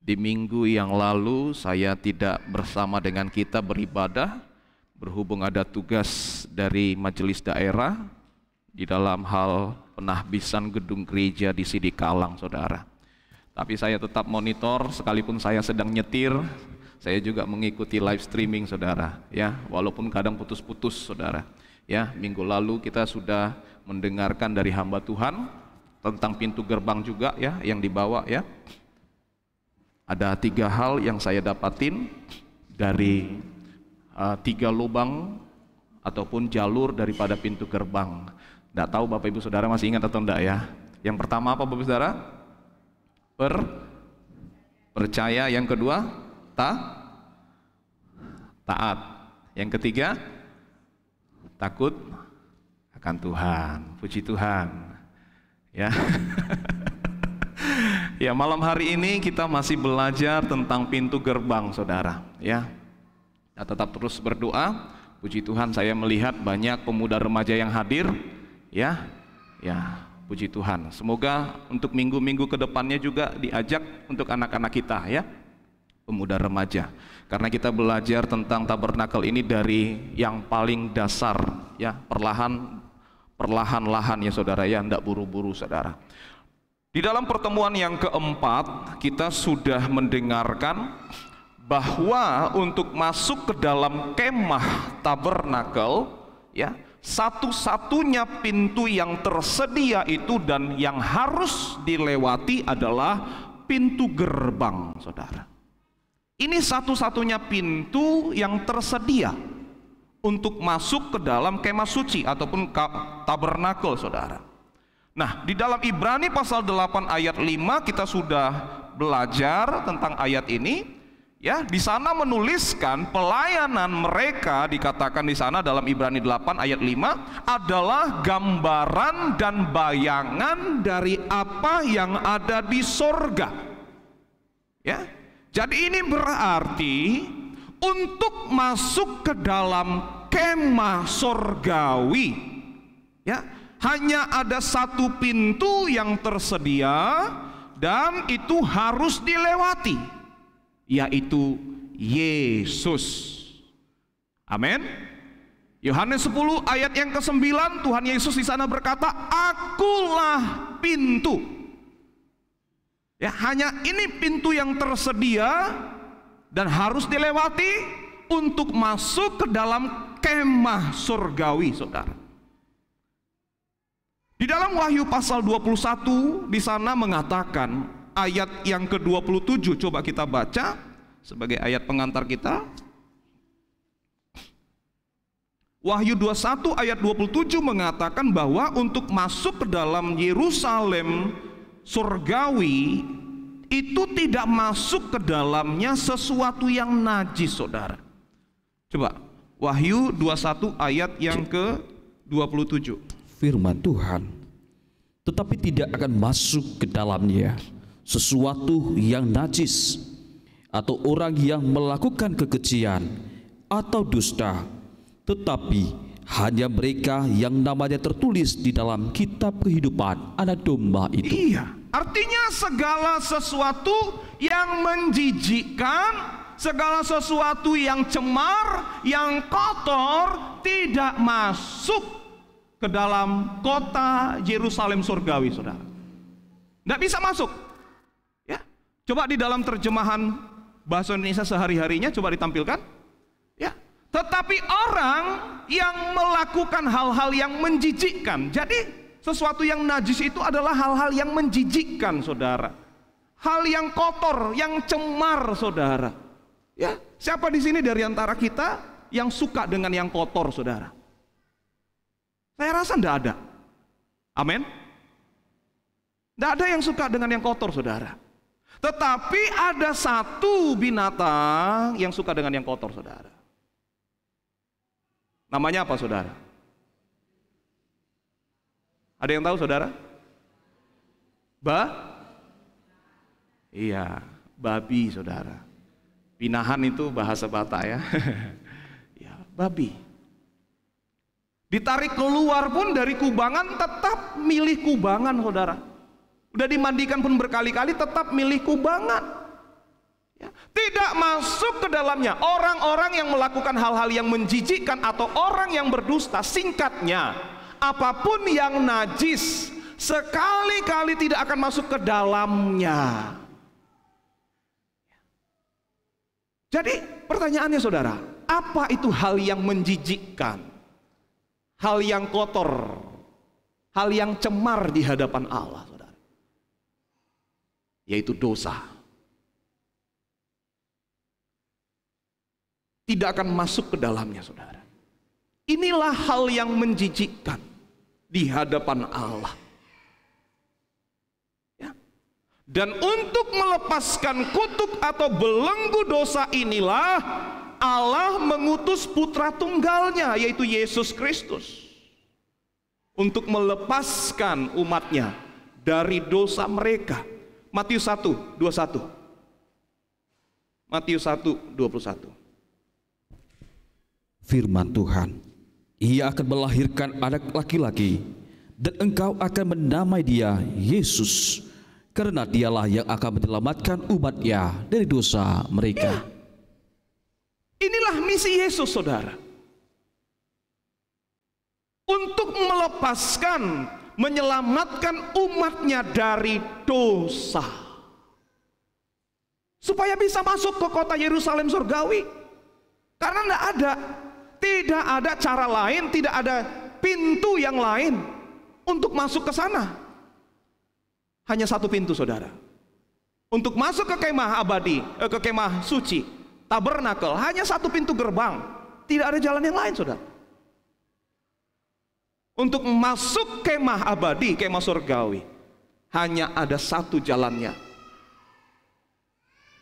Di minggu yang lalu saya tidak bersama dengan kita beribadah, berhubung ada tugas dari majelis daerah di dalam hal penahbisan gedung gereja di Sidikalang, saudara. Tapi saya tetap monitor, sekalipun saya sedang nyetir, saya juga mengikuti live streaming, saudara. Ya, walaupun kadang putus-putus, saudara. Ya, minggu lalu kita sudah mendengarkan dari hamba Tuhan tentang pintu gerbang juga, ya, yang dibawa, ya. Ada 3 hal yang saya dapatin dari 3 lubang ataupun jalur daripada pintu gerbang. Tidak tahu Bapak Ibu Saudara masih ingat atau enggak, ya. Yang pertama apa Bapak Ibu Saudara? Percaya. Yang kedua taat. Yang ketiga takut akan Tuhan. Puji Tuhan, ya. Ya, malam hari ini kita masih belajar tentang pintu gerbang, saudara, ya. Kita tetap terus berdoa. Puji Tuhan, saya melihat banyak pemuda remaja yang hadir, ya. Ya, puji Tuhan. Semoga untuk minggu-minggu ke depannya juga diajak untuk anak-anak kita, ya, pemuda remaja. Karena kita belajar tentang tabernakel ini dari yang paling dasar, ya, perlahan-lahan, ya saudara, ya, tidak buru-buru, saudara. Di dalam pertemuan yang keempat, kita sudah mendengarkan bahwa untuk masuk ke dalam kemah tabernakel, ya, satu-satunya pintu yang tersedia itu dan yang harus dilewati adalah pintu gerbang, saudara. Ini satu-satunya pintu yang tersedia untuk masuk ke dalam kemah suci ataupun tabernakel, saudara. Nah, di dalam Ibrani pasal 8 ayat 5 kita sudah belajar tentang ayat ini, ya. Di sana menuliskan pelayanan mereka, dikatakan di sana dalam Ibrani 8 ayat 5 adalah gambaran dan bayangan dari apa yang ada di sorga, ya. Jadi ini berarti untuk masuk ke dalam kemah sorgawi, ya, hanya ada satu pintu yang tersedia dan itu harus dilewati, yaitu Yesus. Amin. Yohanes 10 ayat yang ke-9, Tuhan Yesus di sana berkata, "Akulah pintu." Ya, hanya ini pintu yang tersedia dan harus dilewati untuk masuk ke dalam kemah surgawi, saudara. Di dalam Wahyu pasal 21 di sana mengatakan ayat yang ke-27, coba kita baca sebagai ayat pengantar kita. Wahyu 21 ayat 27 mengatakan bahwa untuk masuk ke dalam Yerusalem surgawi itu tidak masuk ke dalamnya sesuatu yang najis, saudara. Coba Wahyu 21 ayat yang ke-27. Firman Tuhan, tetapi tidak akan masuk ke dalamnya sesuatu yang najis, atau orang yang melakukan kekejian atau dusta, tetapi hanya mereka yang namanya tertulis di dalam kitab kehidupan Anak Domba itu. Iya, artinya segala sesuatu yang menjijikkan, segala sesuatu yang cemar, yang kotor tidak masuk ke dalam kota Yerusalem surgawi, saudara. Tidak bisa masuk, ya. Coba di dalam terjemahan bahasa Indonesia sehari-harinya coba ditampilkan, ya. Tetapi orang yang melakukan hal-hal yang menjijikkan. Jadi sesuatu yang najis itu adalah hal-hal yang menjijikkan, saudara. Hal yang kotor, yang cemar, saudara. Ya, siapa di sini dari antara kita yang suka dengan yang kotor, saudara? Saya rasa tidak ada. Amin. Tidak ada yang suka dengan yang kotor, saudara. Tetapi ada satu binatang yang suka dengan yang kotor, saudara. Namanya apa, saudara? Ada yang tahu, saudara? Iya, babi, saudara. Pinahan itu bahasa Batak, ya. Ya, babi. Ditarik keluar pun dari kubangan tetap milih kubangan, saudara. Udah dimandikan pun berkali-kali tetap milih kubangan. Tidak masuk ke dalamnya. Orang-orang yang melakukan hal-hal yang menjijikkan atau orang yang berdusta, singkatnya, apapun yang najis sekali-kali tidak akan masuk ke dalamnya. Jadi pertanyaannya saudara, apa itu hal yang menjijikkan? Hal yang kotor, hal yang cemar di hadapan Allah, saudara, yaitu dosa. Tidak akan masuk ke dalamnya, saudara. Inilah hal yang menjijikkan di hadapan Allah. Ya. Dan untuk melepaskan kutuk atau belenggu dosa inilah Allah mengutus putra tunggalnya, yaitu Yesus Kristus, untuk melepaskan umatnya dari dosa mereka. Matius 1:21. Matius 1:21. Firman Tuhan, ia akan melahirkan anak laki-laki, dan engkau akan menamai dia Yesus, karena dialah yang akan menyelamatkan umatnya dari dosa mereka. Inilah misi Yesus, saudara, untuk melepaskan, menyelamatkan umatnya dari dosa, supaya bisa masuk ke kota Yerusalem surgawi. Karena tidak ada cara lain, tidak ada pintu yang lain untuk masuk ke sana. Hanya satu pintu, saudara. Untuk masuk ke kemah abadi, ke kemah suci, tabernakel, hanya satu pintu gerbang. Tidak ada jalan yang lain, saudara. Untuk masuk kemah abadi, kemah surgawi, hanya ada satu jalannya.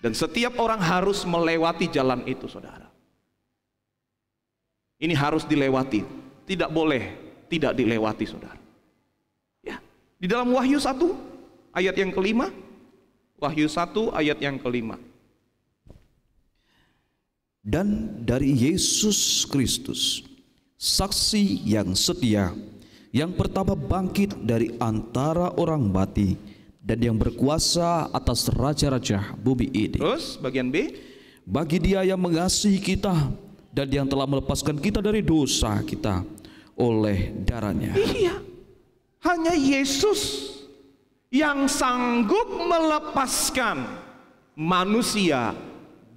Dan setiap orang harus melewati jalan itu, saudara. Ini harus dilewati, tidak boleh tidak dilewati, saudara. Ya, di dalam Wahyu 1 ayat yang kelima, Wahyu 1 ayat yang kelima. Dan dari Yesus Kristus, saksi yang setia, yang pertama bangkit dari antara orang mati, dan yang berkuasa atas raja-raja bumi ini. Terus bagian B, bagi dia yang mengasihi kita, dan yang telah melepaskan kita dari dosa kita oleh darahnya. Iya, hanya Yesus yang sanggup melepaskan manusia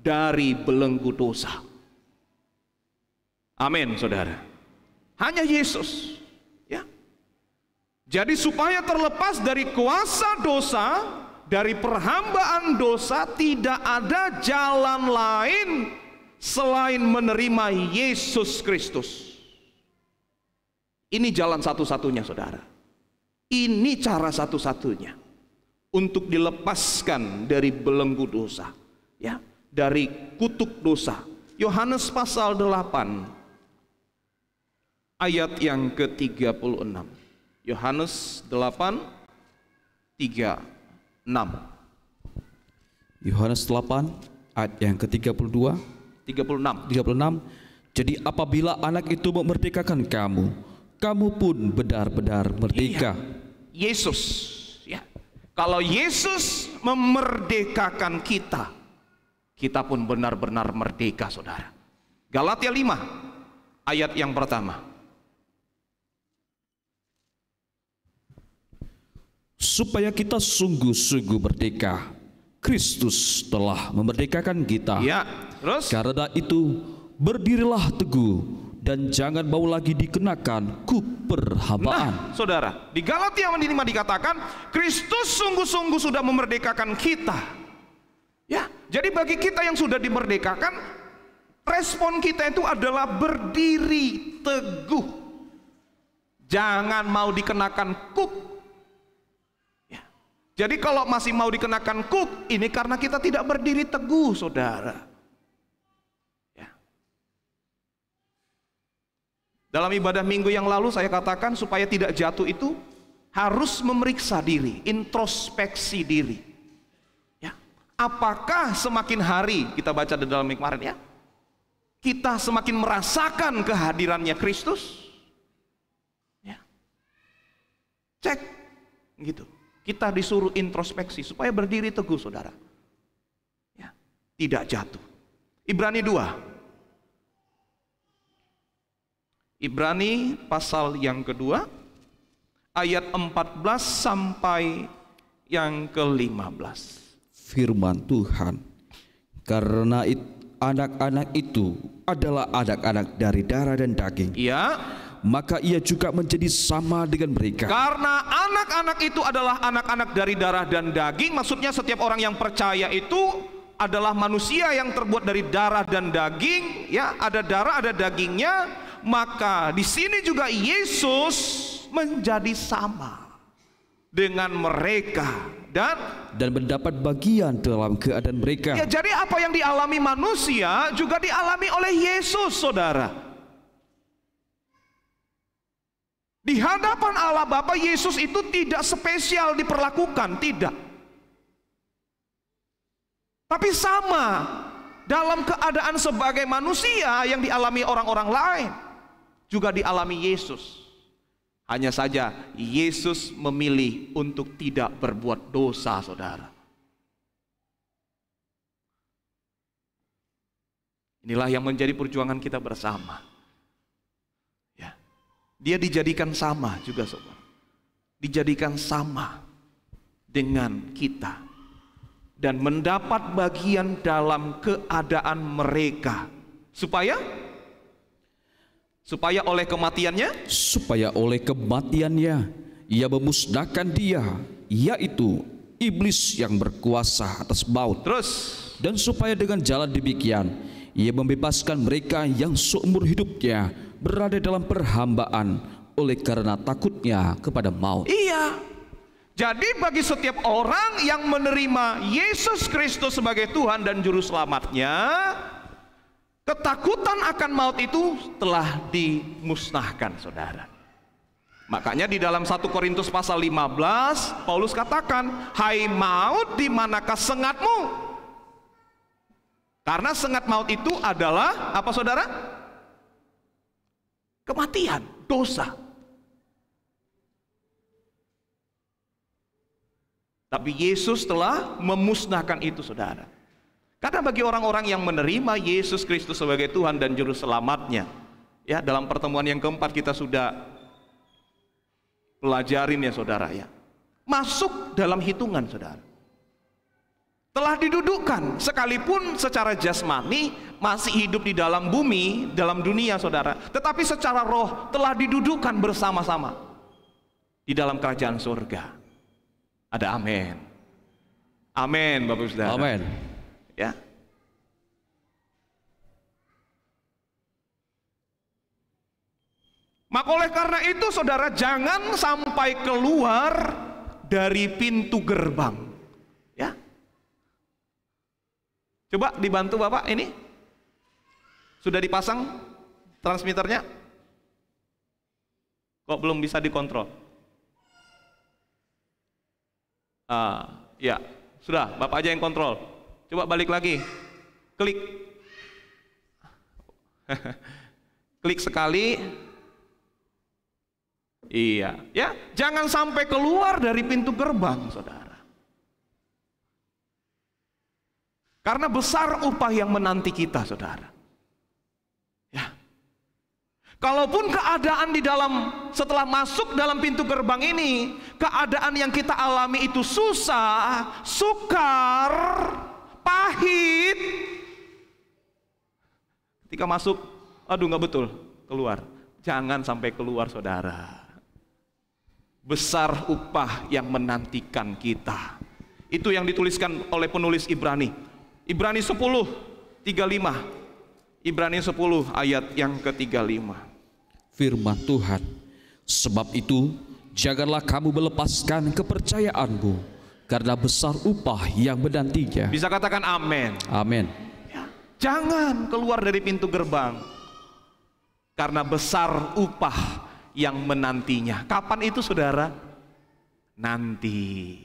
dari belenggu dosa. Amin, saudara. Hanya Yesus. Ya. Jadi supaya terlepas dari kuasa dosa, dari perhambaan dosa, tidak ada jalan lain selain menerima Yesus Kristus. Ini jalan satu-satunya, saudara. Ini cara satu-satunya untuk dilepaskan dari belenggu dosa, ya, dari kutuk dosa. Yohanes pasal 8 ayat yang ke-36. Yohanes 8:36. Yohanes 8 ayat yang ke-32, 36. Jadi apabila anak itu memerdekakan kamu, kamu pun benar-benar merdeka. Iya, Yesus, ya. Kalau Yesus memerdekakan kita, kita pun benar-benar merdeka, saudara. Galatia 5 ayat yang pertama. Supaya kita sungguh-sungguh merdeka, Kristus telah memerdekakan kita. Ya, terus? Karena itu berdirilah teguh dan jangan mau lagi dikenakan keperhambaan. Nah, saudara, di Galatia 5 dikatakan Kristus sungguh-sungguh sudah memerdekakan kita. Ya, jadi bagi kita yang sudah dimerdekakan, respon kita itu adalah berdiri teguh. Jangan mau dikenakan kuk. Ya. Jadi kalau masih mau dikenakan kuk, ini karena kita tidak berdiri teguh, saudara. Dalam ibadah minggu yang lalu saya katakan supaya tidak jatuh itu harus memeriksa diri, introspeksi diri. Ya. Apakah semakin hari kita baca di dalam minggu kemarin, ya, kita semakin merasakan kehadirannya Kristus? Ya. Cek, gitu. Kita disuruh introspeksi supaya berdiri teguh, saudara. Ya. tidak jatuh. Ibrani 2. Ibrani pasal yang kedua, ayat 14 sampai yang ke-15. Firman Tuhan, karena anak-anak itu adalah anak-anak dari darah dan daging, Ya, maka ia juga menjadi sama dengan mereka. karena anak-anak itu adalah anak-anak dari darah dan daging, maksudnya setiap orang yang percaya itu adalah manusia yang terbuat dari darah dan daging, ya, ada darah, ada dagingnya. Maka di sini juga Yesus menjadi sama dengan mereka dan mendapat bagian dalam keadaan mereka. ya, jadi apa yang dialami manusia juga dialami oleh Yesus, saudara. Di hadapan Allah Bapa, Yesus itu tidak spesial diperlakukan, tidak. Tapi sama dalam keadaan sebagai manusia yang dialami orang-orang lain, juga dialami Yesus. Hanya saja Yesus memilih untuk tidak berbuat dosa, saudara. Inilah yang menjadi perjuangan kita bersama. Ya. Dia dijadikan sama juga, saudara. Dijadikan sama dengan kita dan mendapat bagian dalam keadaan mereka, supaya oleh kematiannya, ia memusnahkan dia, yaitu iblis yang berkuasa atas maut. Terus, dan supaya dengan jalan demikian ia membebaskan mereka yang seumur hidupnya berada dalam perhambaan oleh karena takutnya kepada maut. Iya. Jadi bagi setiap orang yang menerima Yesus Kristus sebagai Tuhan dan Juru Selamatnya, ketakutan akan maut itu telah dimusnahkan, saudara. Makanya di dalam 1 Korintus pasal 15, Paulus katakan, hai maut, di manakah sengatmu? Karena sengat maut itu adalah apa, saudara? Kematian, dosa. Tapi Yesus telah memusnahkan itu, saudara. Karena bagi orang-orang yang menerima Yesus Kristus sebagai Tuhan dan Juru Selamatnya, ya, dalam pertemuan yang keempat kita sudah pelajarin, ya saudara, ya, masuk dalam hitungan, saudara. Telah didudukkan, sekalipun secara jasmani masih hidup di dalam bumi, dalam dunia, saudara, tetapi secara roh telah didudukkan bersama-sama di dalam kerajaan surga. Ada amin. Amin, Bapak Saudara. Amin. Ya. Maka oleh karena itu, saudara, jangan sampai keluar dari pintu gerbang. Ya. Coba dibantu Bapak ini. Sudah dipasang transmitternya? Kok belum bisa dikontrol? Ya, sudah, Bapak aja yang kontrol. Coba balik lagi, klik, klik sekali, iya, ya, jangan sampai keluar dari pintu gerbang, saudara. Karena besar upah yang menanti kita, saudara. Ya, kalaupun keadaan di dalam setelah masuk dalam pintu gerbang ini, keadaan yang kita alami itu susah, sukar, pahit, ketika masuk, aduh nggak betul, keluar. Jangan sampai keluar, saudara. Besar upah yang menantikan kita. Itu yang dituliskan oleh penulis Ibrani. Ibrani 10:35. Ibrani 10 ayat yang ke-35. Firman Tuhan, sebab itu janganlah kamu melepaskan kepercayaanmu, karena besar upah yang menantinya. Bisa katakan amin. Amin. Ya, jangan keluar dari pintu gerbang, karena besar upah yang menantinya. Kapan itu, saudara? Nanti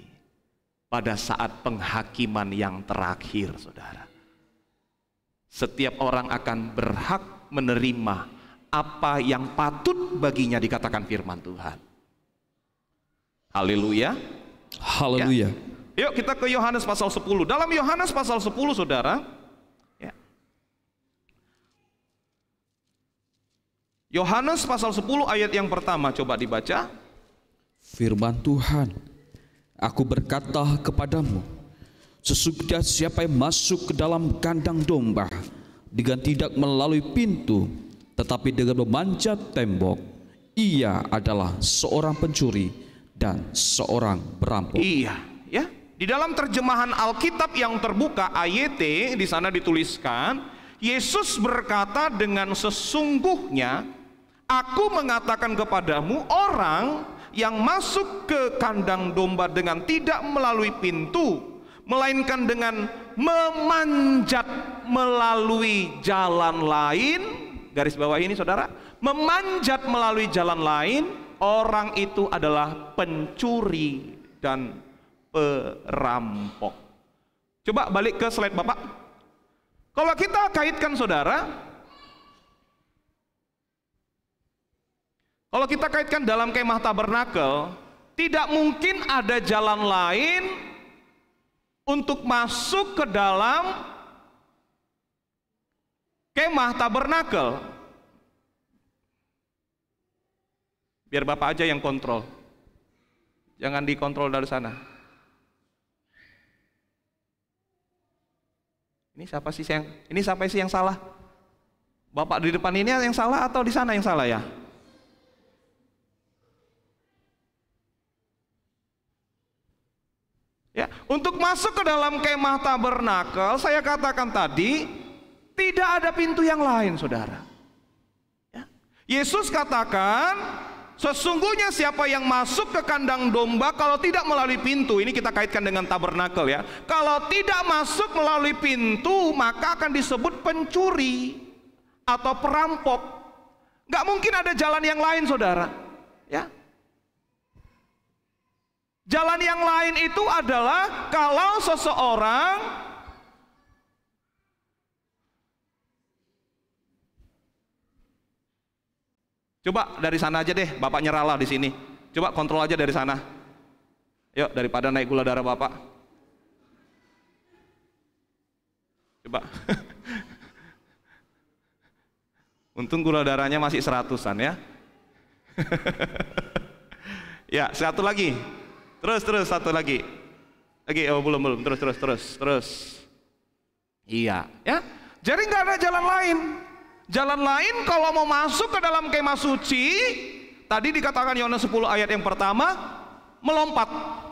pada saat penghakiman yang terakhir, saudara. Setiap orang akan berhak menerima apa yang patut baginya, dikatakan firman Tuhan. Haleluya. Haleluya. Ya. Yuk kita ke Yohanes pasal 10. Dalam Yohanes pasal 10, saudara, Yohanes pasal 10 ayat yang pertama, coba dibaca. Firman Tuhan, aku berkata kepadamu, sesungguhnya siapa yang masuk ke dalam kandang domba dengan tidak melalui pintu, tetapi dengan memanjat tembok, ia adalah seorang pencuri dan seorang perampok. Iya, ya. Di dalam terjemahan Alkitab yang terbuka AYT di sana dituliskan, Yesus berkata dengan sesungguhnya, aku mengatakan kepadamu, orang yang masuk ke kandang domba dengan tidak melalui pintu, melainkan dengan memanjat melalui jalan lain. Garis bawah ini saudara, memanjat melalui jalan lain, orang itu adalah pencuri dan perampok. Coba balik ke slide Bapak. Kalau kita kaitkan saudara, kalau kita kaitkan dalam kemah tabernakel, tidak mungkin ada jalan lain untuk masuk ke dalam kemah tabernakel. Biar Bapak aja yang kontrol, jangan dikontrol dari sana. Ini siapa sih yang salah? Bapak di depan ini yang salah atau di sana yang salah ya? Ya, untuk masuk ke dalam kemah tabernakel, saya katakan tadi, tidak ada pintu yang lain, saudara. Ya. Yesus katakan, sesungguhnya siapa yang masuk ke kandang domba kalau tidak melalui pintu, ini kita kaitkan dengan tabernakel ya. Kalau tidak masuk melalui pintu, maka akan disebut pencuri atau perampok. Gak mungkin ada jalan yang lain, saudara. Ya. Jalan yang lain itu adalah kalau seseorang coba dari sana aja deh, Bapak nyerahlah di sini. Coba kontrol aja dari sana. Yuk, daripada naik gula darah Bapak. Coba. Untung gula darahnya masih 100-an ya. Ya, satu lagi. Terus satu lagi. Oh belum. Terus. Iya, ya. Jadi nggak ada jalan lain. Jalan lain kalau mau masuk ke dalam kemah suci, tadi dikatakan Yohanes 10 ayat yang pertama,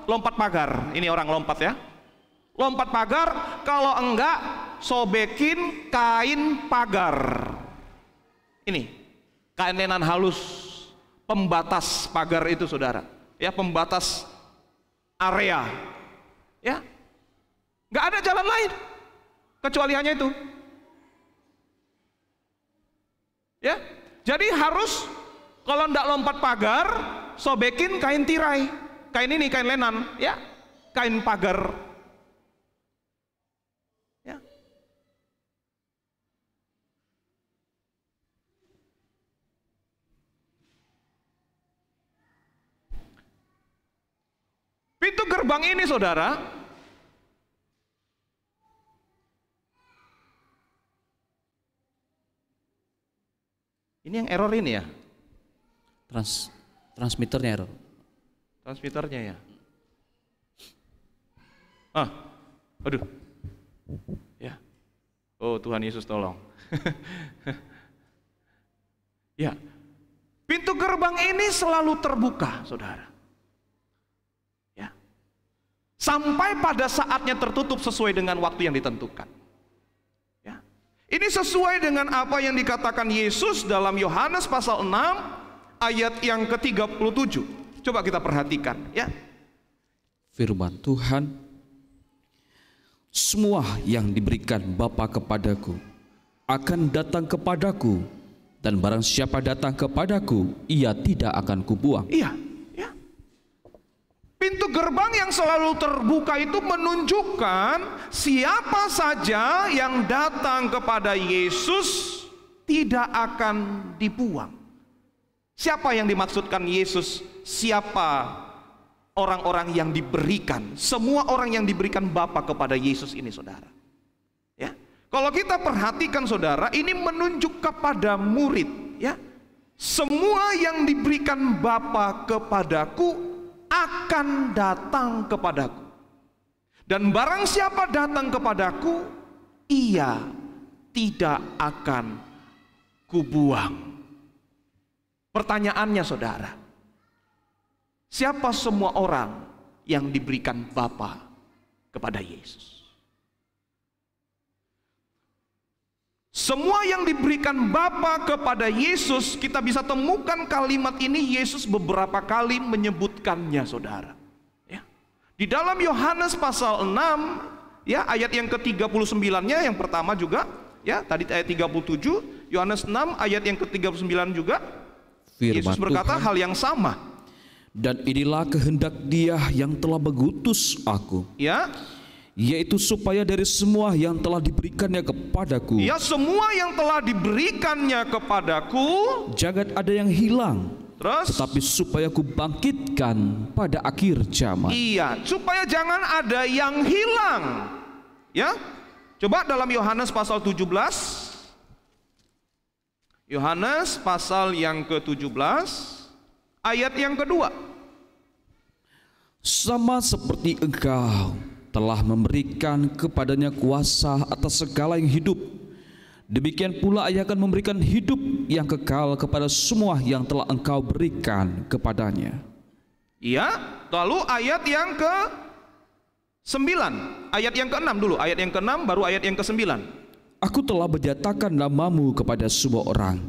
lompat pagar. Ini orang lompat ya. Lompat pagar, kalau enggak sobekin kain pagar. Ini kain lenan halus, pembatas pagar itu saudara. Ya, pembatas area, ya, nggak ada jalan lain kecuali hanya itu, ya. Jadi harus kalau ndak lompat pagar, sobekin kain tirai, kain lenan, ya, kain pagar, ya. Pintu gerbang ini saudara, ini yang error ini ya, transmitternya error. Transmitternya ya. Aduh, ya. Oh Tuhan Yesus tolong. Ya, pintu gerbang ini selalu terbuka saudara. Sampai pada saatnya tertutup sesuai dengan waktu yang ditentukan. Ya. Ini sesuai dengan apa yang dikatakan Yesus dalam Yohanes pasal 6 ayat yang ke-37. Coba kita perhatikan ya. Firman Tuhan, semua yang diberikan Bapa kepadaku akan datang kepadaku, dan barang siapa datang kepadaku, ia tidak akan kubuang. Iya. Pintu gerbang yang selalu terbuka itu menunjukkan siapa saja yang datang kepada Yesus tidak akan dibuang. Siapa yang dimaksudkan Yesus? Siapa orang-orang yang diberikan? Semua orang yang diberikan Bapa kepada Yesus ini saudara. Ya. Kalau kita perhatikan saudara, ini menunjuk kepada murid ya. semua yang diberikan Bapa kepadaku akan datang kepadaku. Dan barang siapa datang kepadaku, ia tidak akan kubuang. Pertanyaannya saudara, siapa semua orang yang diberikan Bapa kepada Yesus? Semua yang diberikan Bapa kepada Yesus, kita bisa temukan kalimat ini Yesus beberapa kali menyebutkannya saudara. Ya. Di dalam Yohanes pasal 6, ya, ayat yang ke-39-nya yang pertama juga, ya, tadi ayat 37, Yohanes 6 ayat yang ke-39 juga, Firman Yesus berkata Tuhan, hal yang sama. dan inilah kehendak Dia yang telah mengutus aku, Ya, yaitu supaya dari semua yang telah diberikannya kepadaku, ya, semua yang telah diberikannya kepadaku, jangan ada yang hilang, terus, tetapi supaya ku bangkitkan pada akhir zaman. iya, supaya jangan ada yang hilang. Ya, coba dalam Yohanes pasal 17, Yohanes pasal yang ke-17 ayat yang kedua. Sama seperti Engkau telah memberikan kepadanya kuasa atas segala yang hidup, demikian pula Ia akan memberikan hidup yang kekal kepada semua yang telah Engkau berikan kepadanya. Iya, lalu ayat yang ke-9, ayat yang ke-6 dulu, ayat yang ke-6 baru ayat yang ke-9. Aku telah menyatakan namamu kepada semua orang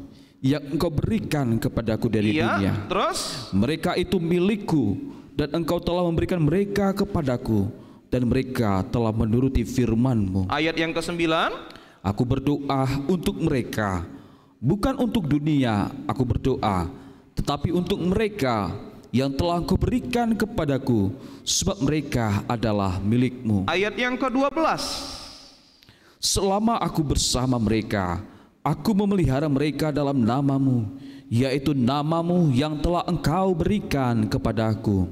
yang Engkau berikan kepadaku dari dunia. Terus, mereka itu milikku, dan Engkau telah memberikan mereka kepadaku, dan mereka telah menuruti firman-Mu. ayat yang ke-9, Aku berdoa untuk mereka, bukan untuk dunia aku berdoa, tetapi untuk mereka yang telah Engkau berikan kepadaku, sebab mereka adalah milik-Mu. ayat yang ke-12, Selama aku bersama mereka, aku memelihara mereka dalam namamu, yaitu namamu yang telah Engkau berikan kepadaku.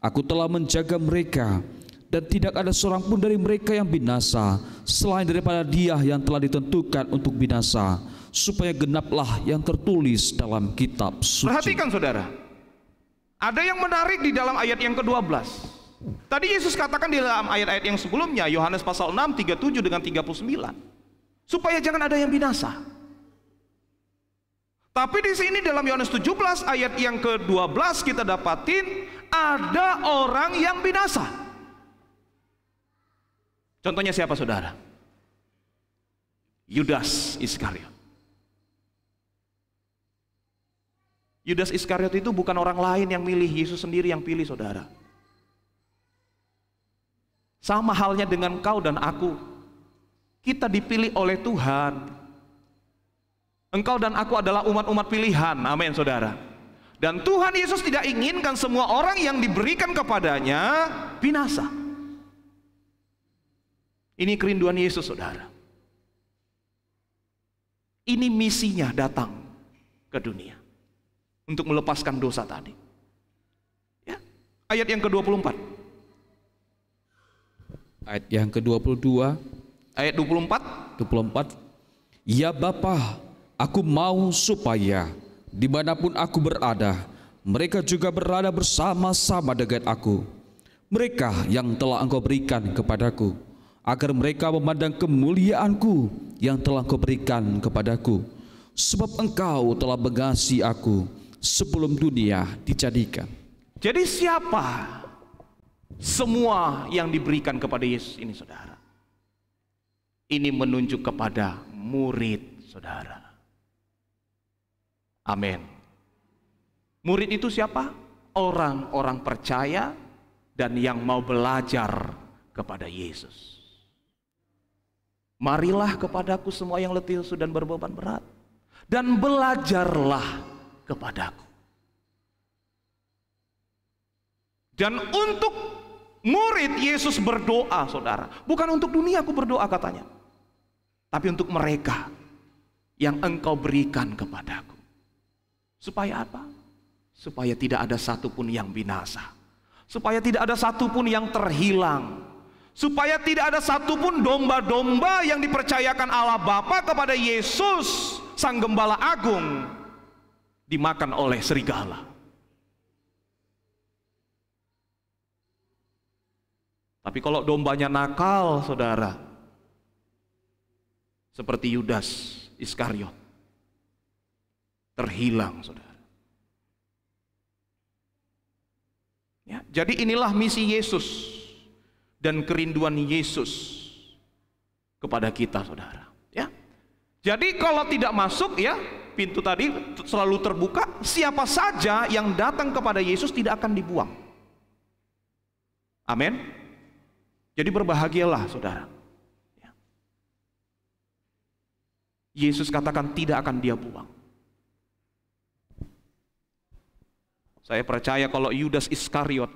Aku telah menjaga mereka, dan tidak ada seorang pun dari mereka yang binasa, selain daripada dia yang telah ditentukan untuk binasa, supaya genaplah yang tertulis dalam kitab suci. Perhatikan saudara, ada yang menarik di dalam ayat yang ke-12. Tadi Yesus katakan di dalam ayat-ayat yang sebelumnya, Yohanes pasal 6, 37 dengan 39, supaya jangan ada yang binasa. Tapi di sini dalam Yohanes 17 ayat yang ke-12 kita dapatin ada orang yang binasa. Contohnya siapa saudara? Yudas Iskariot. Yudas Iskariot itu bukan orang lain yang milih, Yesus sendiri yang pilih saudara. Sama halnya dengan kau dan aku, kita dipilih oleh Tuhan. Engkau dan aku adalah umat-umat pilihan, amin saudara. Dan Tuhan Yesus tidak inginkan semua orang yang diberikan kepadanya binasa. Ini kerinduan Yesus saudara. Ini misinya datang ke dunia untuk melepaskan dosa tadi. Ya. Ayat yang ke-24. Ayat yang ke-22, ayat 24. Ya Bapa, aku mau supaya dimanapun aku berada, mereka juga berada bersama-sama dengan aku, mereka yang telah Engkau berikan kepadaku, agar mereka memandang kemuliaanku yang telah Engkau berikan kepadaku, sebab Engkau telah mengasihi aku sebelum dunia dijadikan. Jadi siapa semua yang diberikan kepada Yesus ini saudara? Ini menunjuk kepada murid saudara. Amin. Murid itu siapa? Orang-orang percaya dan yang mau belajar kepada Yesus. Marilah kepadaku semua yang letih lesu dan berbeban berat, dan belajarlah kepadaku. Dan untuk murid Yesus berdoa saudara, bukan untuk dunia aku berdoa katanya, tapi untuk mereka yang Engkau berikan kepadaku. Supaya apa? Supaya tidak ada satupun yang binasa, supaya tidak ada satupun yang terhilang, supaya tidak ada satupun domba-domba yang dipercayakan Allah Bapa kepada Yesus Sang Gembala Agung dimakan oleh serigala. Tapi kalau dombanya nakal, saudara, seperti Yudas Iskariot, terhilang, saudara. Ya, jadi inilah misi Yesus dan kerinduan Yesus kepada kita, saudara. Ya, jadi kalau tidak masuk, ya, pintu tadi selalu terbuka. Siapa saja yang datang kepada Yesus tidak akan dibuang. Amin. Jadi berbahagialah, saudara. Ya. Yesus katakan tidak akan dia buang. Saya percaya kalau Yudas Iskariot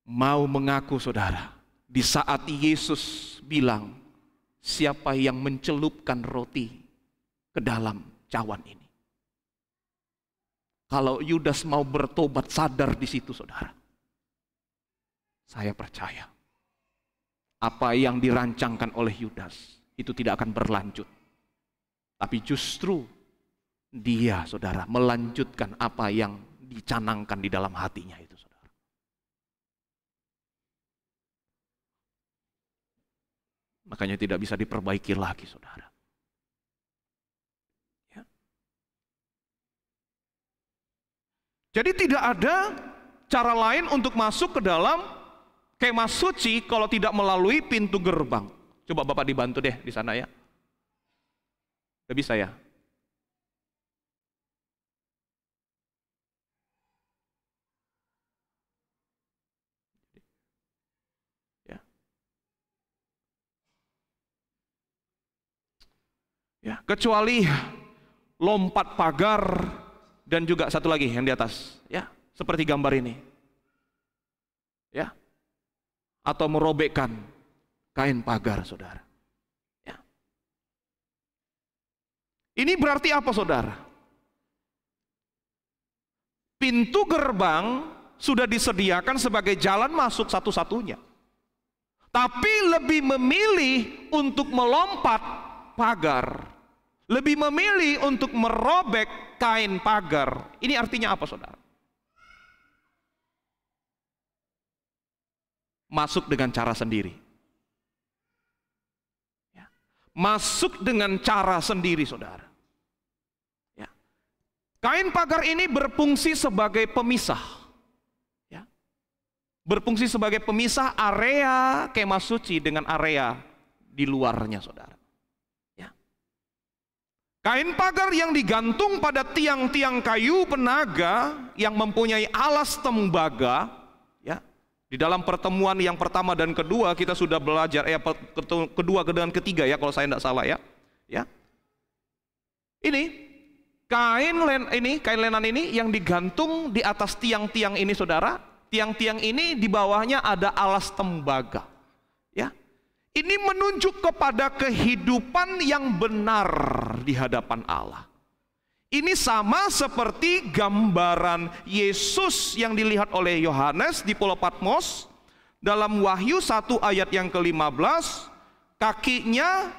mau mengaku, saudara, di saat Yesus bilang, siapa yang mencelupkan roti ke dalam cawan ini. Kalau Yudas mau bertobat sadar di situ, saudara, saya percaya apa yang dirancangkan oleh Yudas itu tidak akan berlanjut. Tapi justru dia, saudara, melanjutkan apa yang dicanangkan di dalam hatinya itu, saudara. Makanya tidak bisa diperbaiki lagi, saudara. Ya. Jadi tidak ada cara lain untuk masuk ke dalam kemah suci kalau tidak melalui pintu gerbang. Coba Bapak dibantu deh di sana, ya. Udah bisa, ya? Ya. Ya, kecuali lompat pagar dan juga satu lagi yang di atas, ya, seperti gambar ini. Ya. Atau merobekkan kain pagar, saudara. Ya. Ini berarti apa, saudara? Pintu gerbang sudah disediakan sebagai jalan masuk satu-satunya. Tapi lebih memilih untuk melompat pagar. Lebih memilih untuk merobek kain pagar. Ini artinya apa, saudara? Masuk dengan cara sendiri. Ya. Masuk dengan cara sendiri, saudara. Ya. Kain pagar ini berfungsi sebagai pemisah. Ya. Berfungsi sebagai pemisah area kemah suci dengan area di luarnya, saudara. Ya. Kain pagar yang digantung pada tiang-tiang kayu penaga yang mempunyai alas tembaga. Di dalam pertemuan yang pertama dan kedua kita sudah belajar, kedua dan ketiga, ya, kalau saya tidak salah, ya. Ya. Ini kain lenan ini yang digantung di atas tiang-tiang ini, saudara. Tiang-tiang ini di bawahnya ada alas tembaga. Ya. Ini menunjuk kepada kehidupan yang benar di hadapan Allah. Ini sama seperti gambaran Yesus yang dilihat oleh Yohanes di Pulau Patmos dalam Wahyu 1 ayat yang ke-15, kakinya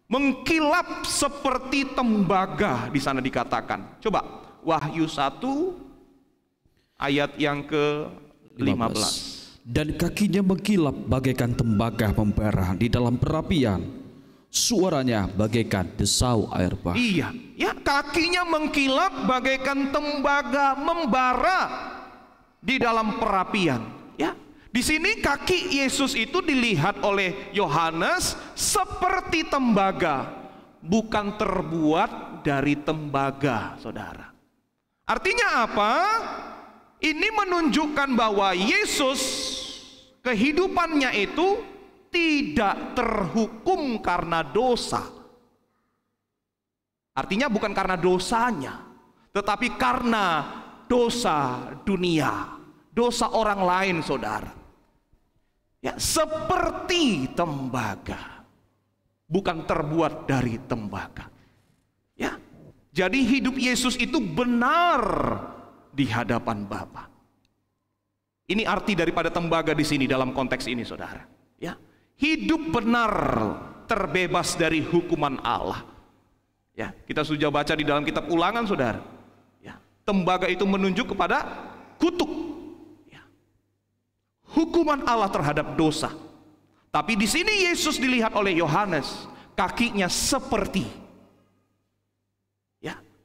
mengkilap seperti tembaga, di sana dikatakan. Coba Wahyu 1 ayat yang ke-15. Dan kakinya mengkilap bagaikan tembaga membara di dalam perapian. Suaranya bagaikan desau air bah. Iya, ya, kakinya mengkilap bagaikan tembaga membara di dalam perapian. Ya, di sini kaki Yesus itu dilihat oleh Yohanes seperti tembaga, bukan terbuat dari tembaga, saudara. Artinya apa? Ini menunjukkan bahwa Yesus kehidupannya itu tidak terhukum karena dosa. Artinya bukan karena dosanya, tetapi karena dosa dunia, dosa orang lain, saudara. Ya, seperti tembaga, bukan terbuat dari tembaga. Ya, jadi hidup Yesus itu benar di hadapan Bapa. Ini arti daripada tembaga di sini dalam konteks ini, saudara. Ya. Hidup benar, terbebas dari hukuman Allah. Ya, kita sudah baca di dalam kitab Ulangan, saudara. Tembaga itu menunjuk kepada kutuk. Ya. Hukuman Allah terhadap dosa. Tapi di sini Yesus dilihat oleh Yohanes, kakinya seperti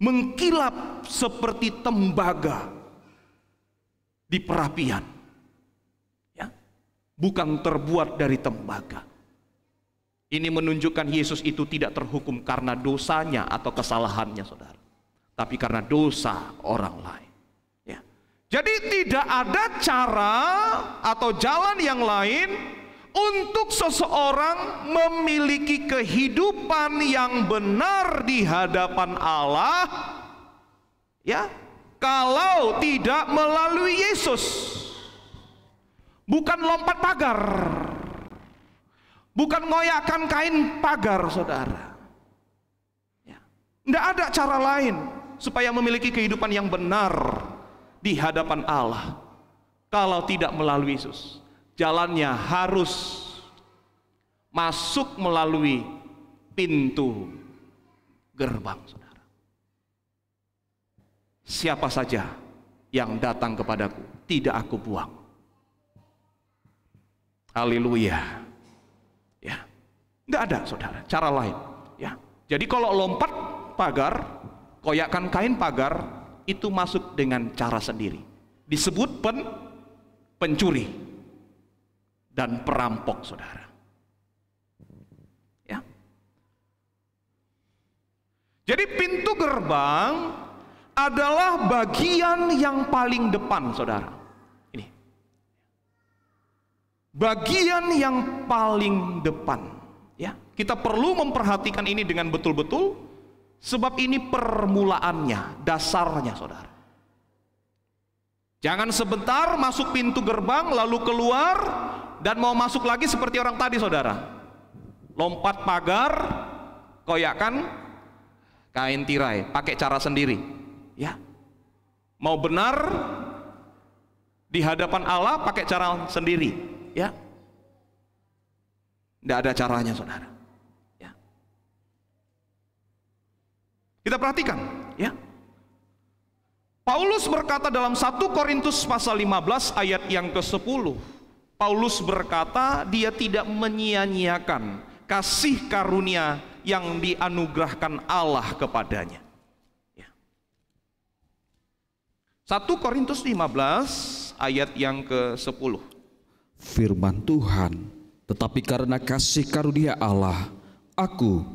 mengkilap seperti tembaga di perapian. Ya. Bukan terbuat dari tembaga. Ini menunjukkan Yesus itu tidak terhukum karena dosanya atau kesalahannya, saudara, tapi karena dosa orang lain. Ya. Jadi tidak ada cara atau jalan yang lain untuk seseorang memiliki kehidupan yang benar di hadapan Allah, ya, kalau tidak melalui Yesus. Bukan lompat pagar, bukan ngoyakkan kain pagar, saudara. Ya. Tidak ada cara lain supaya memiliki kehidupan yang benar di hadapan Allah kalau tidak melalui Yesus. Jalannya harus masuk melalui pintu gerbang, saudara. Siapa saja yang datang kepadaku, tidak aku buang. Haleluya. Ya, tidak ada, saudara, cara lain. Ya, jadi kalau lompat pagar, koyakkan kain pagar, itu masuk dengan cara sendiri. Disebut pencuri dan perampok, saudara. Ya. Jadi pintu gerbang adalah bagian yang paling depan, saudara. Ini. Bagian yang paling depan. Ya. Kita perlu memperhatikan ini dengan betul-betul, sebab ini permulaannya, dasarnya, saudara. Jangan sebentar masuk pintu gerbang lalu keluar dan mau masuk lagi seperti orang tadi, saudara. Lompat pagar, koyakkan kain tirai, pakai cara sendiri. Ya. Mau benar di hadapan Allah pakai cara sendiri. Ya. Tidak ada caranya, saudara. Ya. Kita perhatikan, ya. Paulus berkata dalam 1 Korintus pasal 15 ayat yang ke-10. Paulus berkata dia tidak menyia-nyiakan kasih karunia yang dianugerahkan Allah kepadanya. 1 Korintus 15 ayat yang ke-10. Firman Tuhan, tetapi karena kasih karunia Allah, aku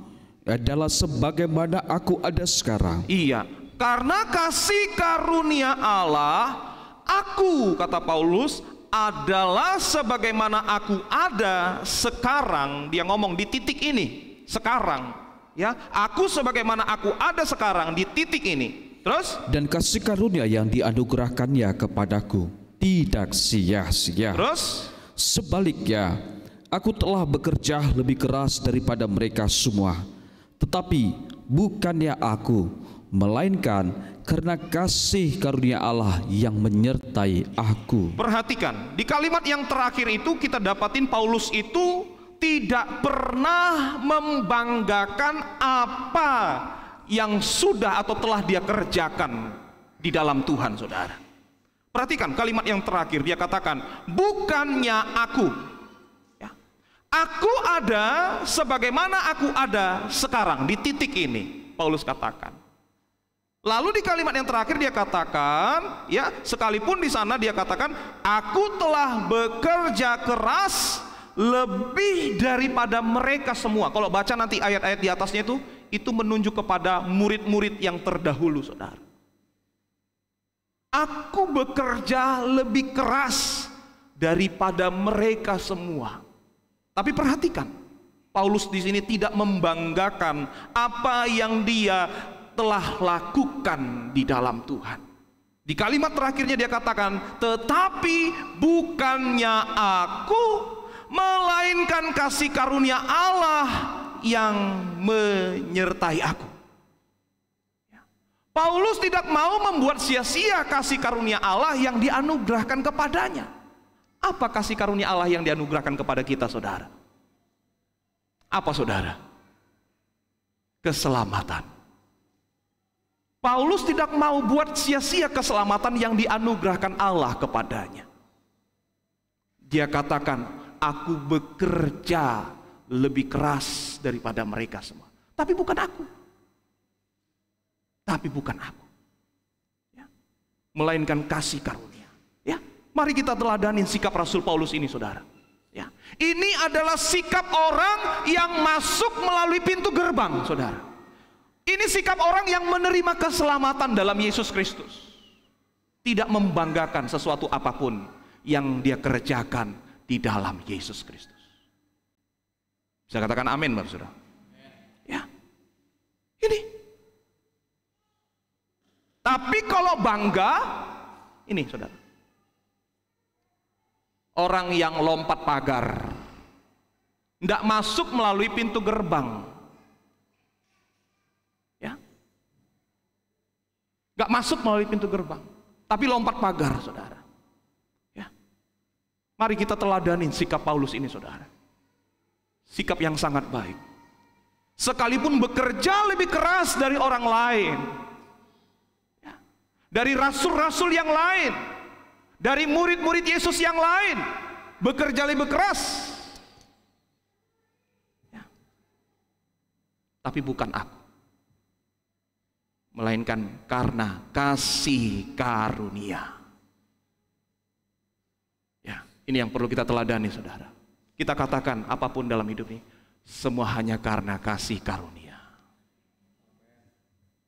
adalah sebagaimana aku ada sekarang. Iya, karena kasih karunia Allah, aku, kata Paulus, adalah sebagaimana aku ada sekarang. Dia ngomong di titik ini, sekarang, ya. Aku sebagaimana aku ada sekarang di titik ini. Terus, dan kasih karunia yang dianugerahkannya kepadaku tidak sia-sia. Terus, sebaliknya, aku telah bekerja lebih keras daripada mereka semua. Tetapi bukannya aku, melainkan karena kasih karunia Allah yang menyertai aku. Perhatikan, di kalimat yang terakhir itu kita dapatin Paulus itu tidak pernah membanggakan apa yang sudah atau telah dia kerjakan di dalam Tuhan, saudara. Perhatikan kalimat yang terakhir, dia katakan, bukannya aku, ya, aku ada sebagaimana aku ada sekarang di titik ini, Paulus katakan. Lalu di kalimat yang terakhir dia katakan, ya, sekalipun di sana dia katakan, aku telah bekerja keras lebih daripada mereka semua. Kalau baca nanti ayat-ayat di atasnya itu menunjuk kepada murid-murid yang terdahulu, saudara. Aku bekerja lebih keras daripada mereka semua. Tapi perhatikan, Paulus di sini tidak membanggakan apa yang dia telah lakukan di dalam Tuhan. Di kalimat terakhirnya dia katakan, tetapi bukannya aku, melainkan kasih karunia Allah yang menyertai aku. Paulus tidak mau membuat sia-sia kasih karunia Allah yang dianugerahkan kepadanya. Apa kasih karunia Allah yang dianugerahkan kepada kita, saudara? Apa, saudara? Keselamatan. Paulus tidak mau buat sia-sia keselamatan yang dianugerahkan Allah kepadanya. Dia katakan, aku bekerja lebih keras daripada mereka semua. Tapi bukan aku. Tapi bukan aku. Ya. Melainkan kasih karunia. Ya. Mari kita teladani sikap Rasul Paulus ini, saudara. Ya. Ini adalah sikap orang yang masuk melalui pintu gerbang, saudara. Ini sikap orang yang menerima keselamatan dalam Yesus Kristus. Tidak membanggakan sesuatu apapun yang dia kerjakan di dalam Yesus Kristus. Bisa katakan amin, Bapak Saudara? Ya. Ini. Tapi kalau bangga, ini saudara. Orang yang lompat pagar, tidak masuk melalui pintu gerbang. Gak masuk melalui pintu gerbang, tapi lompat pagar, saudara. Ya. Mari kita teladanin sikap Paulus ini, saudara. Sikap yang sangat baik. Sekalipun bekerja lebih keras dari orang lain, ya. Dari rasul-rasul yang lain, dari murid-murid Yesus yang lain, bekerja lebih keras. Ya. Tapi bukan aku, melainkan karena kasih karunia. Ya, ini yang perlu kita teladani, saudara. Kita katakan apapun dalam hidup ini, semua hanya karena kasih karunia.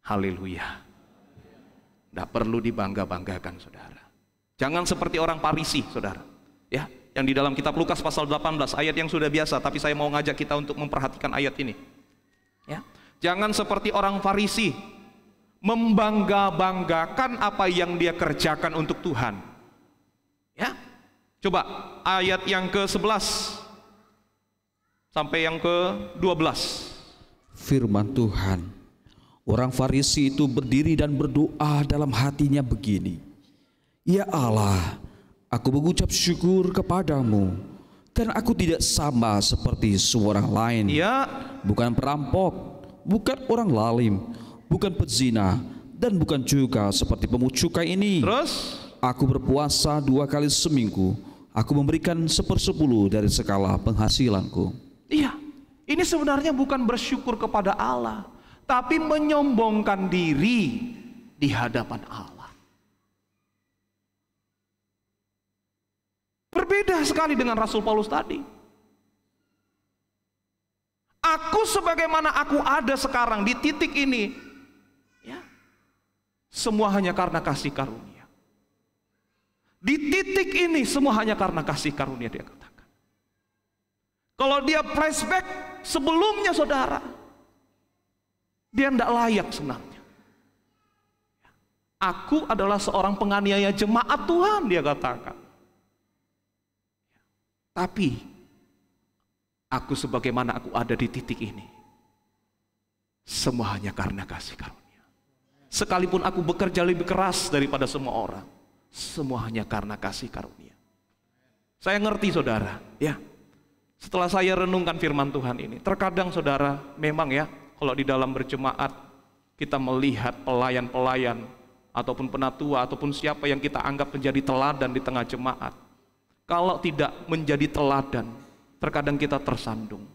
Haleluya. Tidak perlu dibangga-banggakan, saudara. Jangan seperti orang Farisi, saudara. Ya, yang di dalam kitab Lukas pasal 18, ayat yang sudah biasa, tapi saya mau ngajak kita untuk memperhatikan ayat ini. Ya, jangan seperti orang Farisi, membangga-banggakan apa yang dia kerjakan untuk Tuhan. Ya. Coba ayat yang ke-11 sampai yang ke-12. Firman Tuhan, orang Farisi itu berdiri dan berdoa dalam hatinya begini, ya Allah, aku mengucap syukur kepadamu, karena aku tidak sama seperti seorang lain. Ya. Bukan perampok, bukan orang lalim, bukan pezina, dan bukan juga seperti pemungut cukai ini. Terus, aku berpuasa 2 kali seminggu. Aku memberikan 1/10 dari segala penghasilanku. iya, ini sebenarnya bukan bersyukur kepada Allah, tapi menyombongkan diri di hadapan Allah. Berbeda sekali dengan Rasul Paulus tadi. Aku sebagaimana aku ada sekarang di titik ini, ya, semua hanya karena kasih karunia. Di titik ini semua hanya karena kasih karunia, dia katakan. Kalau dia flashback sebelumnya, saudara, dia tidak layak sebenarnya. Aku adalah seorang penganiaya jemaat Tuhan, dia katakan. Tapi aku sebagaimana aku ada di titik ini, semua hanya karena kasih karunia. Sekalipun aku bekerja lebih keras daripada semua orang, semua hanya karena kasih karunia. Saya ngerti, saudara, ya. Setelah saya renungkan firman Tuhan ini, terkadang, saudara, memang ya, kalau di dalam berjemaat kita melihat pelayan-pelayan ataupun penatua ataupun siapa yang kita anggap menjadi teladan di tengah jemaat, kalau tidak menjadi teladan, terkadang kita tersandung.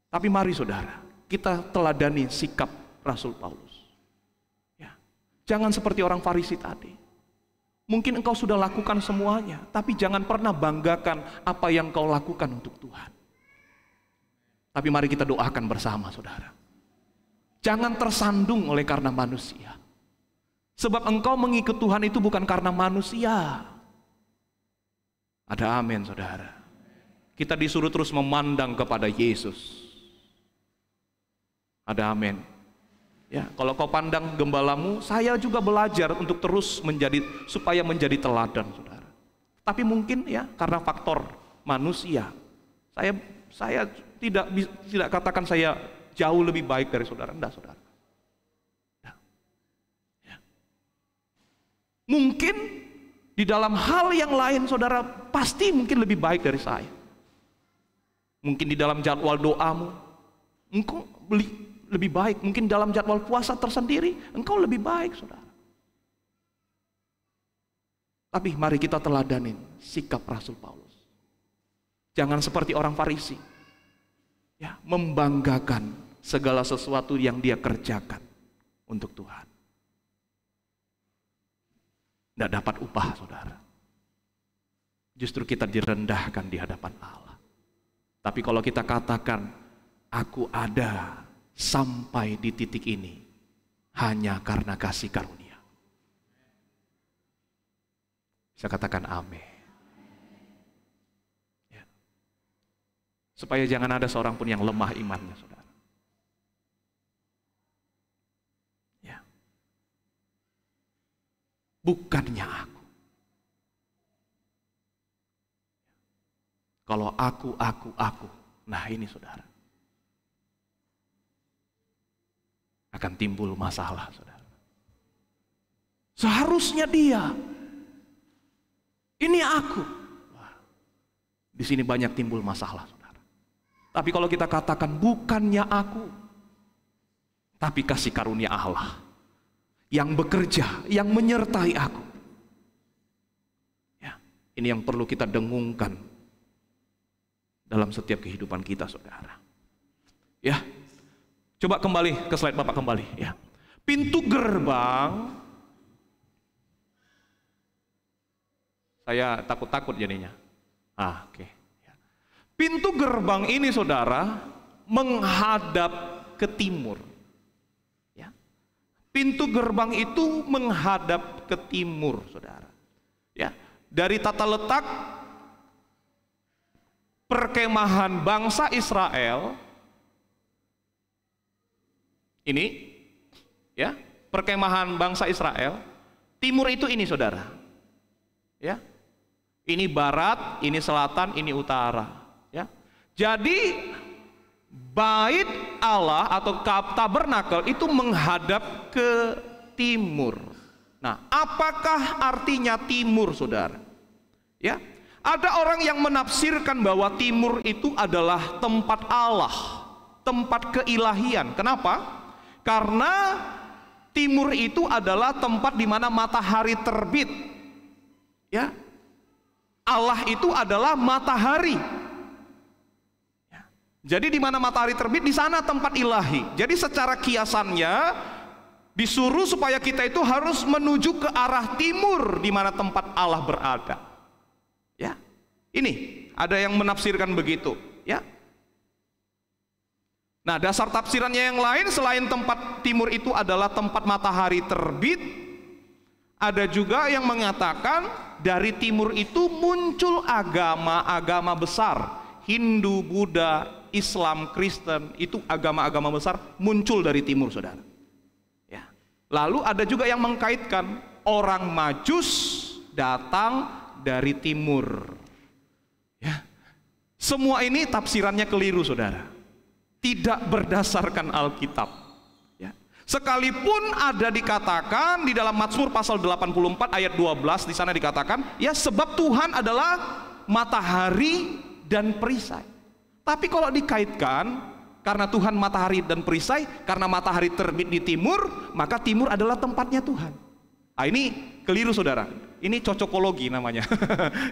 Tapi mari, saudara, kita teladani sikap Rasul Paulus. Ya. Jangan seperti orang Farisi tadi. Mungkin engkau sudah lakukan semuanya, tapi jangan pernah banggakan apa yang kau lakukan untuk Tuhan. Tapi mari kita doakan bersama, saudara. Jangan tersandung oleh karena manusia. Sebab engkau mengikut Tuhan itu bukan karena manusia. Ada amin, saudara. Kita disuruh terus memandang kepada Yesus. Ada amin. Ya, kalau kau pandang gembalamu, saya juga belajar untuk terus supaya menjadi teladan, saudara. Tapi mungkin ya karena faktor manusia, saya tidak katakan saya jauh lebih baik dari saudara, enggak, saudara. Nah. Ya. Mungkin di dalam hal yang lain, saudara pasti mungkin lebih baik dari saya. Mungkin di dalam jadwal doamu, engkau lebih baik, mungkin dalam jadwal puasa tersendiri engkau lebih baik, saudara. Tapi mari kita teladanin sikap Rasul Paulus. Jangan seperti orang Farisi, ya, membanggakan segala sesuatu yang dia kerjakan untuk Tuhan. Tidak dapat upah, saudara. Justru kita direndahkan di hadapan Allah. Tapi kalau kita katakan, aku ada sampai di titik ini hanya karena kasih karunia. Saya katakan amin. Ya. Supaya jangan ada seorang pun yang lemah imannya, saudara. Ya. Bukannya aku. Kalau aku. Nah ini, saudara, akan timbul masalah, saudara. Seharusnya dia, ini aku. Wah, di sini banyak timbul masalah, saudara. Tapi kalau kita katakan bukannya aku, tapi kasih karunia Allah yang bekerja, yang menyertai aku. Ya, ini yang perlu kita dengungkan dalam setiap kehidupan kita, saudara. Ya, coba kembali ke slide Bapak kembali. Ya, pintu gerbang. Saya takut jadinya. Oke. Ya. Pintu gerbang ini, saudara, menghadap ke timur. Ya, pintu gerbang itu menghadap ke timur, saudara. Ya, dari tata letak perkemahan bangsa Israel ini, ya, perkemahan bangsa Israel, timur itu ini, saudara, ya, ini barat, ini selatan, ini utara, ya. Jadi bait Allah atau tabernakel itu menghadap ke timur. Nah, apakah artinya timur, saudara? Ya, ada orang yang menafsirkan bahwa timur itu adalah tempat Allah, tempat keilahian. Kenapa? Karena timur itu adalah tempat di mana matahari terbit. Ya, Allah itu adalah matahari. Ya. Jadi di mana matahari terbit, di sana tempat ilahi. Jadi secara kiasannya disuruh supaya kita itu harus menuju ke arah timur, di mana tempat Allah berada. Ya, ini ada yang menafsirkan begitu, ya. Nah, dasar tafsirannya yang lain selain tempat timur itu adalah tempat matahari terbit, ada juga yang mengatakan dari timur itu muncul agama-agama besar, Hindu, Buddha, Islam, Kristen, itu agama-agama besar muncul dari timur, saudara. Ya. Lalu ada juga yang mengkaitkan orang Majus datang dari timur. Ya. Semua ini tafsirannya keliru, saudara. Tidak berdasarkan Alkitab. Ya. Sekalipun ada dikatakan di dalam Mazmur pasal 84 ayat 12, di sana dikatakan, ya, sebab Tuhan adalah matahari dan perisai. Tapi kalau dikaitkan karena Tuhan matahari dan perisai, karena matahari terbit di timur, maka timur adalah tempatnya Tuhan. Nah, ini keliru, saudara. Ini cocokologi namanya.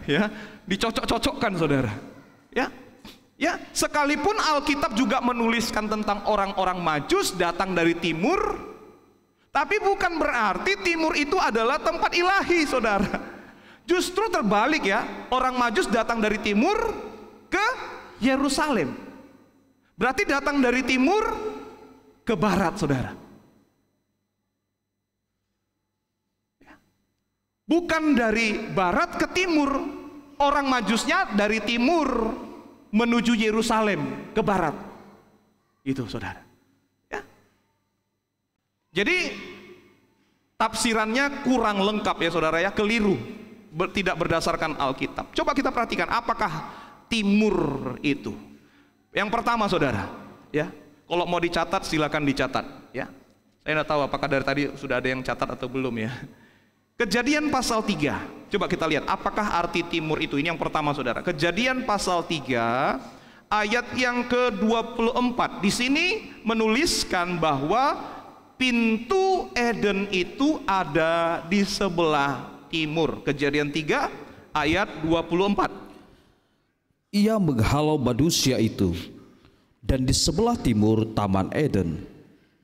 Ya, dicocok-cocokkan, saudara. Ya. Ya, sekalipun Alkitab juga menuliskan tentang orang-orang Majus datang dari timur, tapi bukan berarti timur itu adalah tempat ilahi, saudara. Justru terbalik, ya. Orang Majus datang dari timur ke Yerusalem. Berarti datang dari timur ke barat, saudara. Bukan dari barat ke timur. Orang Majusnya dari timur menuju Yerusalem ke barat. Itu, saudara. Ya. Jadi tafsirannya kurang lengkap, ya, saudara, ya, keliru, tidak berdasarkan Alkitab. Coba kita perhatikan apakah timur itu. Yang pertama, saudara, ya, kalau mau dicatat silakan dicatat, ya. Saya tidak tahu apakah dari tadi sudah ada yang catat atau belum, ya. Kejadian pasal 3, coba kita lihat apakah arti timur itu. Ini yang pertama, saudara. Kejadian pasal 3 ayat yang ke-24. Di sini menuliskan bahwa pintu Eden itu ada di sebelah timur. Kejadian 3 ayat 24. Ia menghalau manusia itu, dan di sebelah timur Taman Eden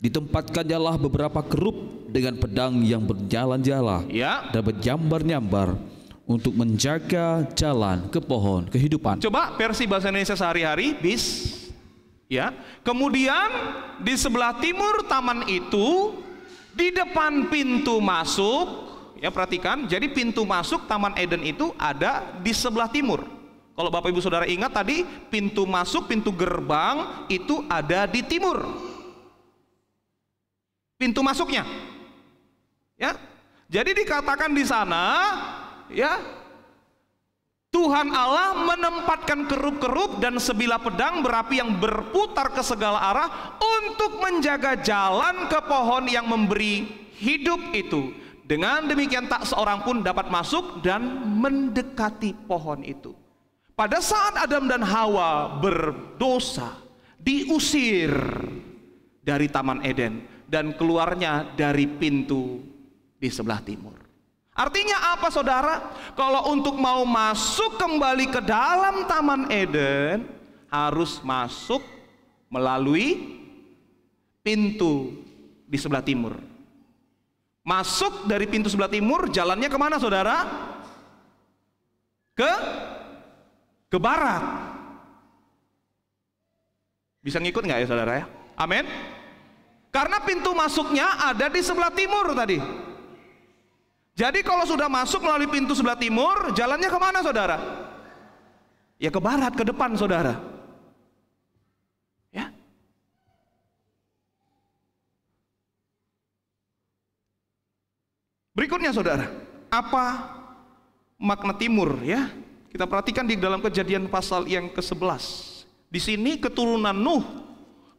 ditempatkannya beberapa kerub dengan pedang yang berjalan-jalan dan bernyambar-nyambar untuk menjaga jalan ke pohon kehidupan. Coba versi bahasa Indonesia sehari-hari, bis. Ya. Kemudian di sebelah timur taman itu, di depan pintu masuk, ya perhatikan, jadi pintu masuk Taman Eden itu ada di sebelah timur. Kalau Bapak Ibu Saudara ingat tadi, pintu masuk, pintu gerbang itu ada di timur. Pintu masuknya. Ya. Jadi dikatakan di sana, ya, Tuhan Allah menempatkan kerub-kerub dan sebilah pedang berapi yang berputar ke segala arah untuk menjaga jalan ke pohon yang memberi hidup itu. Dengan demikian tak seorang pun dapat masuk dan mendekati pohon itu. Pada saat Adam dan Hawa berdosa, diusir dari Taman Eden dan keluarnya dari pintu di sebelah timur. Artinya apa saudara? Kalau untuk mau masuk kembali ke dalam Taman Eden, harus masuk melalui pintu di sebelah timur. Masuk dari pintu sebelah timur, jalannya kemana saudara? Ke barat. Bisa ngikut nggak ya saudara ya? Amin. Karena pintu masuknya ada di sebelah timur tadi. Jadi kalau sudah masuk melalui pintu sebelah timur, jalannya kemana saudara? Ya ke barat, ke depan saudara. Ya. Berikutnya saudara, apa makna timur ya? Kita perhatikan di dalam Kejadian pasal yang ke-11. Di sini keturunan Nuh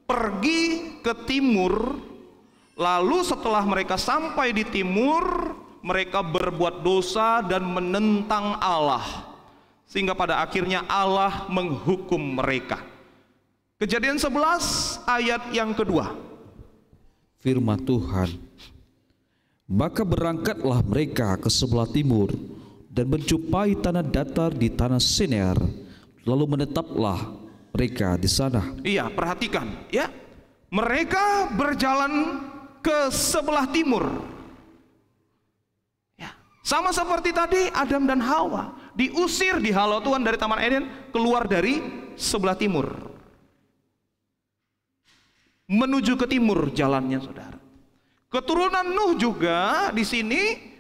pergi ke timur, lalu setelah mereka sampai di timur, mereka berbuat dosa dan menentang Allah, sehingga pada akhirnya Allah menghukum mereka. Kejadian 11 ayat yang kedua. Firman Tuhan, maka berangkatlah mereka ke sebelah timur dan menjumpai tanah datar di tanah Sinear, lalu menetaplah mereka di sana. Iya, perhatikan ya. Mereka berjalan ke sebelah timur. Ya, sama seperti tadi Adam dan Hawa diusir, dihalau Tuhan dari Taman Eden, keluar dari sebelah timur. Menuju ke timur jalannya saudara. Keturunan Nuh juga di sini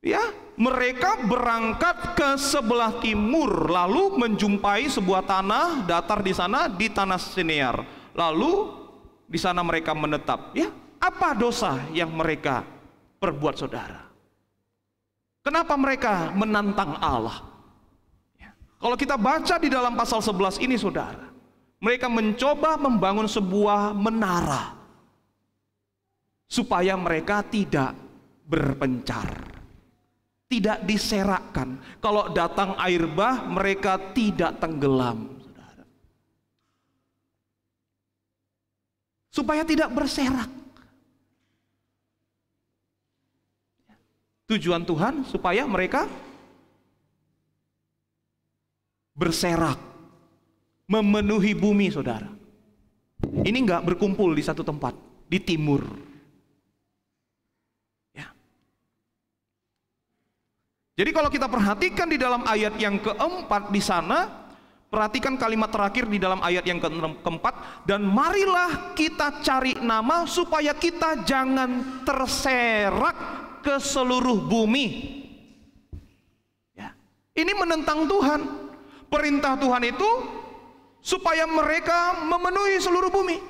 ya, mereka berangkat ke sebelah timur, lalu menjumpai sebuah tanah datar di sana, di tanah Sinear. Lalu di sana mereka menetap. Ya, apa dosa yang mereka perbuat saudara? Kenapa mereka menantang Allah? Ya. Kalau kita baca di dalam pasal 11 ini saudara, mereka mencoba membangun sebuah menara supaya mereka tidak berpencar, tidak diserakkan. Kalau datang air bah, mereka tidak tenggelam, saudara. Supaya tidak berserak. Tujuan Tuhan supaya mereka berserak, memenuhi bumi, saudara. Ini enggak berkumpul di satu tempat, di timur. Jadi kalau kita perhatikan di dalam ayat yang keempat di sana, perhatikan kalimat terakhir di dalam ayat yang keempat, dan marilah kita cari nama supaya kita jangan terserak ke seluruh bumi. Ya. Ini menentang Tuhan. Perintah Tuhan itu supaya mereka memenuhi seluruh bumi.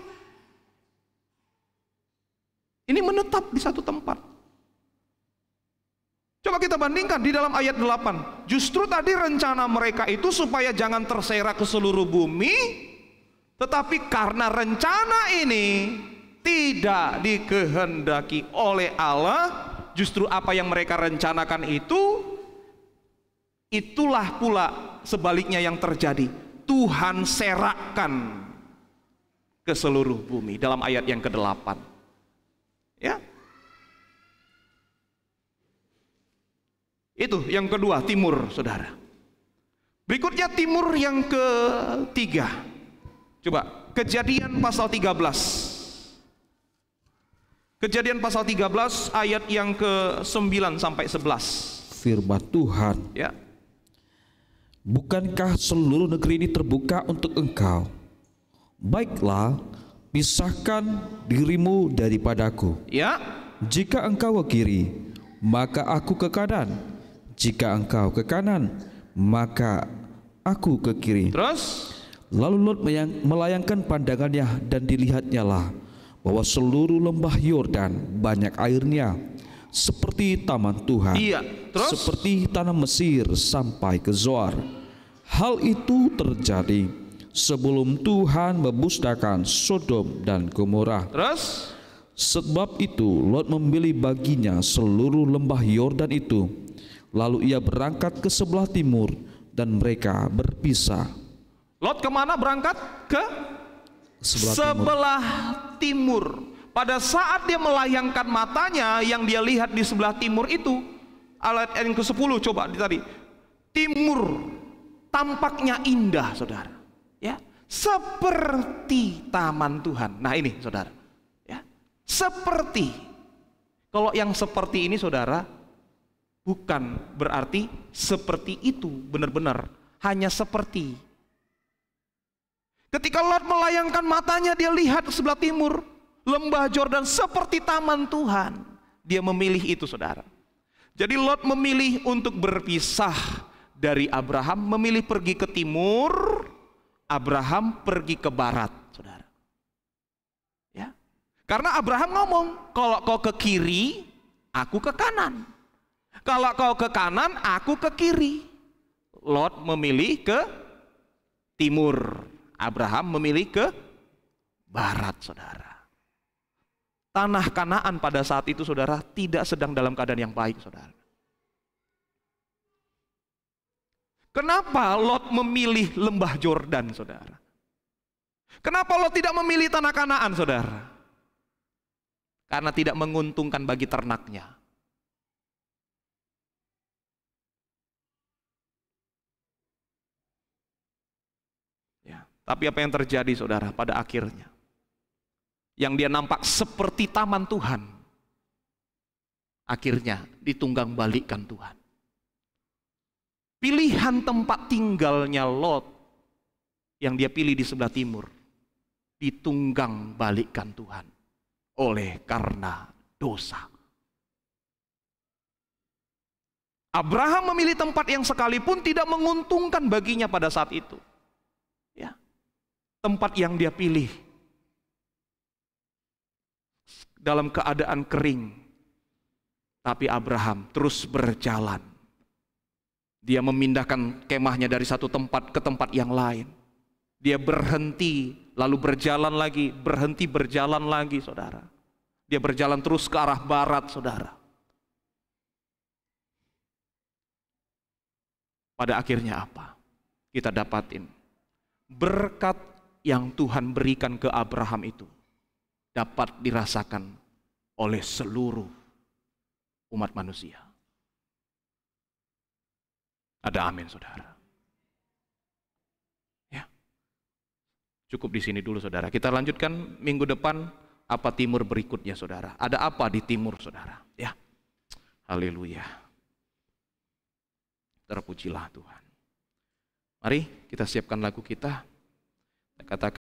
Ini menetap di satu tempat. Coba kita bandingkan di dalam ayat 8. Justru tadi rencana mereka itu supaya jangan terserak ke seluruh bumi, tetapi karena rencana ini tidak dikehendaki oleh Allah, justru apa yang mereka rencanakan itu, itulah pula sebaliknya yang terjadi. Tuhan serakkan ke seluruh bumi, dalam ayat yang ke-8. Ya. Itu yang kedua, timur, saudara. Berikutnya timur yang ketiga. Coba, Kejadian pasal 13. Kejadian pasal 13 ayat yang ke-9 sampai 11. Firman Tuhan, Ya. bukankah seluruh negeri ini terbuka untuk engkau? Baiklah, pisahkan dirimu daripadaku. Ya. Jika engkau ke kiri, maka aku ke kanan. Jika engkau ke kanan, maka aku ke kiri. Terus, Lalu Lot melayangkan pandangannya, dan dilihatnya lah bahwa seluruh lembah Yordan banyak airnya, seperti taman Tuhan, iya. Terus, seperti tanah Mesir sampai ke Zoar. Hal itu terjadi sebelum Tuhan memusnahkan Sodom dan Gomora. terus, Sebab itu Lot memilih baginya seluruh lembah Yordan itu. Lalu ia berangkat ke sebelah timur, dan mereka berpisah. Lot kemana berangkat? Ke sebelah timur. Pada saat dia melayangkan matanya, yang dia lihat di sebelah timur itu, ayat yang ke-10 coba tadi. Timur tampaknya indah, saudara. Ya, seperti taman Tuhan. Nah ini, saudara. Ya, seperti. Kalau yang seperti ini, saudara, bukan berarti seperti itu benar-benar, hanya seperti. Ketika Lot melayangkan matanya, dia lihat ke sebelah timur, lembah Yordan seperti taman Tuhan. Dia memilih itu, saudara. Jadi Lot memilih untuk berpisah dari Abraham, memilih pergi ke timur, Abraham pergi ke barat, saudara. Ya. Karena Abraham ngomong, kalau kau ke kiri, aku ke kanan. Kalau kau ke kanan, aku ke kiri. Lot memilih ke timur, Abraham memilih ke barat, saudara. Tanah Kanaan pada saat itu, saudara, tidak sedang dalam keadaan yang baik, saudara. Kenapa Lot memilih lembah Yordan, saudara? Kenapa Lot tidak memilih tanah Kanaan, saudara? Karena tidak menguntungkan bagi ternaknya. Tapi apa yang terjadi, saudara, pada akhirnya? Yang dia nampak seperti taman Tuhan, akhirnya ditunggang balikkan Tuhan. Pilihan tempat tinggalnya Lot, yang dia pilih di sebelah timur, ditunggang balikkan Tuhan oleh karena dosa. Abraham memilih tempat yang sekalipun tidak menguntungkan baginya pada saat itu. Ya. Tempat yang dia pilih dalam keadaan kering, tapi Abraham terus berjalan. Dia memindahkan kemahnya dari satu tempat ke tempat yang lain. Dia berhenti, lalu berjalan lagi, berhenti, berjalan lagi, saudara. Dia berjalan terus ke arah barat, saudara. Pada akhirnya apa? Kita dapatin berkat yang Tuhan berikan ke Abraham itu dapat dirasakan oleh seluruh umat manusia. Ada amin, saudara. Ya. Cukup di sini dulu, saudara. Kita lanjutkan minggu depan apa timur berikutnya, saudara. Ada apa di timur, saudara? Ya. Haleluya. Terpujilah Tuhan. Mari kita siapkan lagu kita. Katakan